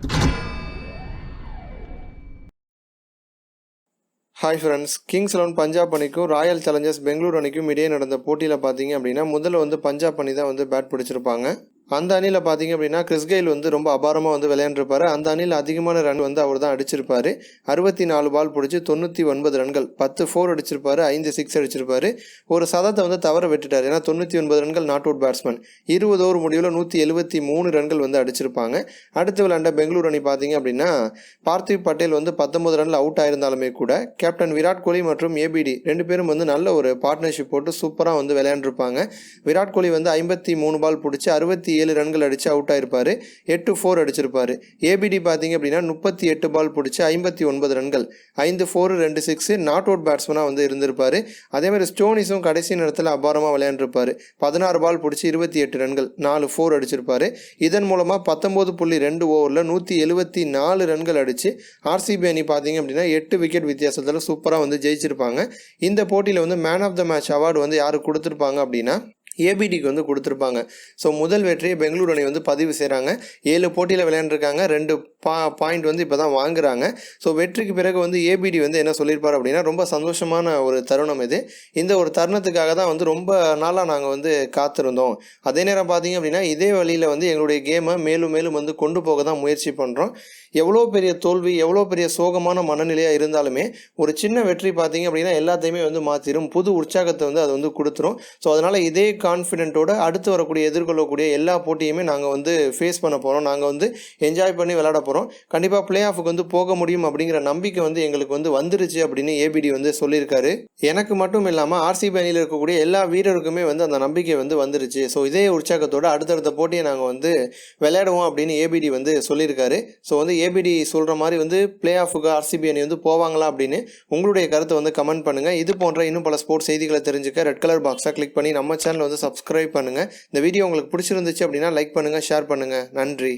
Hi friends, Kings 11 Punjab அணிக்கும் Royal Challengers Bangalore அணிக்கும் இடையே நடந்த போட்டியில் பார்த்தீங்க அப்படின்னா முதல்ல பஞ்சாப் அணி தான் பேட் பிடிச்சிருப்பாங்க. அந்த அணியில் பார்த்தீங்க அப்படின்னா கிறிஸ் கெயில் ரொம்ப அபாரமாக விளையாண்டுருப்பார். அந்த அணியில் அதிகமான ரன் அவர் தான் அடிச்சிருப்பார். 64 பால் பிடிச்சி 99 ரன்கள், 10 4 அடிச்சிருப்பார், 5 6 அடிச்சிருப்பார். ஒரு சதத்தை தவற விட்டுட்டார். ஏன்னா 99 ரன்கள் நாட் அவுட் பேட்ஸ்மேன். 20 ஓவர் முடிவில் 173 ரன்கள் அடிச்சிருப்பாங்க. அடுத்து விளையாண்ட பெங்களூர் அணி பார்த்தீங்க அப்படின்னா பார்த்திவ் பட்டேல் 19 ரனில் அவுட் ஆயிருந்தாலுமே கூட கேப்டன் விராட் கோலி மற்றும் ஏபிடி 2 பேரும் நல்ல ஒரு பார்ட்னர்ஷிப் போட்டு சூப்பராக விளையாண்டுருப்பாங்க. விராட் கோலி 53 பால் பிடிச்சி 67 ரன்கள் அடித்து அவுட் ஆயிருப்பார். 8 4 அடிச்சிருப்பார். ஏபிடி பார்த்தீங்க அப்படின்னா 38 பால் பிடிச்சி 59 ரன்கள், 5 4 2 6 நாட் அவுட் பேட்ஸ்மனாக இருந்திருப்பார். அதேமாதிரி ஸ்டோனிஸும் கடைசி நேரத்தில் அபாரமாக விளையாண்டுருப்பார். 16 பால் பிடிச்சி 28 ரன்கள், 4 4 அடிச்சிருப்பார். இதன் மூலமாக 19.2 ஓவரில் 174 ரன்கள் அடித்து ஆர்சிபி அணி பார்த்தீங்க அப்படின்னா 8 விக்கெட் வித்தியாசத்தில் சூப்பராக ஜெயிச்சிருப்பாங்க. இந்த போட்டியில் man of the match award யாருக்கு கொடுத்துருப்பாங்க அப்படின்னா ஏபிடிக்கு கொடுத்துருப்பாங்க. ஸோ முதல் வெற்றியை பெங்களூர் அணி பதிவு செய்கிறாங்க. 7 போட்டியில் விளையாண்டுருக்காங்க, 2 பாயிண்ட் இப்போ தான் வாங்குறாங்க. ஸோ வெற்றிக்கு பிறகு ஏபிடி என்ன சொல்லியிருப்பார் அப்படின்னா, ரொம்ப சந்தோஷமான ஒரு தருணம் இது. இந்த ஒரு தருணத்துக்காக தான் ரொம்ப நாளாக நாங்கள் காத்திருந்தோம். அதே நேரம் பார்த்தீங்க அப்படின்னா இதே வழியில் எங்களுடைய கேமை மேலும் மேலும் கொண்டு போக தான் முயற்சி பண்ணுறோம். எவ்வளோ பெரிய தோல்வி, எவ்வளோ பெரிய சோகமான மனநிலையாக இருந்தாலுமே ஒரு சின்ன வெற்றி பார்த்தீங்க அப்படின்னா எல்லாத்தையுமே மாற்றிடும், புது உற்சாகத்தை அது கொடுத்துரும். ஸோ அதனால் இதே கான்ஃபிடென்ட்டோட அடுத்து வரக்கூடிய எதிர்கொள்ளக்கூடிய எல்லா போட்டியுமே நாங்கள் ஃபேஸ் பண்ண போகிறோம். நாங்கள் என்ஜாய் பண்ணி விளையாட போகிறோம். கண்டிப்பாக பிளே ஆஃபுக்கு போக முடியும் அப்படிங்கிற நம்பிக்கை எங்களுக்கு வந்துருச்சு அப்படின்னு ஏபிடி சொல்லியிருக்காரு. எனக்கு மட்டும் இல்லாமல் ஆர்சிபி அணியில் இருக்கக்கூடிய எல்லா வீரருக்குமே அந்த நம்பிக்கை வந்துருச்சு. ஸோ இதே உற்சாகத்தோட அடுத்தடுத்த போட்டியை நாங்கள் விளையாடுவோம் அப்படின்னு ஏபிடி சொல்லியிருக்காரு. ஸோ ஏபிடி சொல்கிற மாதிரி பிளே ஆஃபுக்கு ஆர்சிபி அணி போவாங்களா அப்படின்னு உங்களுடைய கருத்தை கமெண்ட் பண்ணுங்கள். இது போன்ற இன்னும் பல ஸ்போர்ட்ஸ் செய்திகளை தெரிஞ்சுக்க ரெட் கலர் பாக்ஸை கிளிக் பண்ணி நம்ம சேனல் சப்ஸ்கிரைப் பண்ணுங்கள். இந்த வீடியோ உங்களுக்கு பிடிச்சிருந்துச்சு அப்படின்னா லைக் பண்ணுங்கள், ஷேர் பண்ணுங்கள். நன்றி.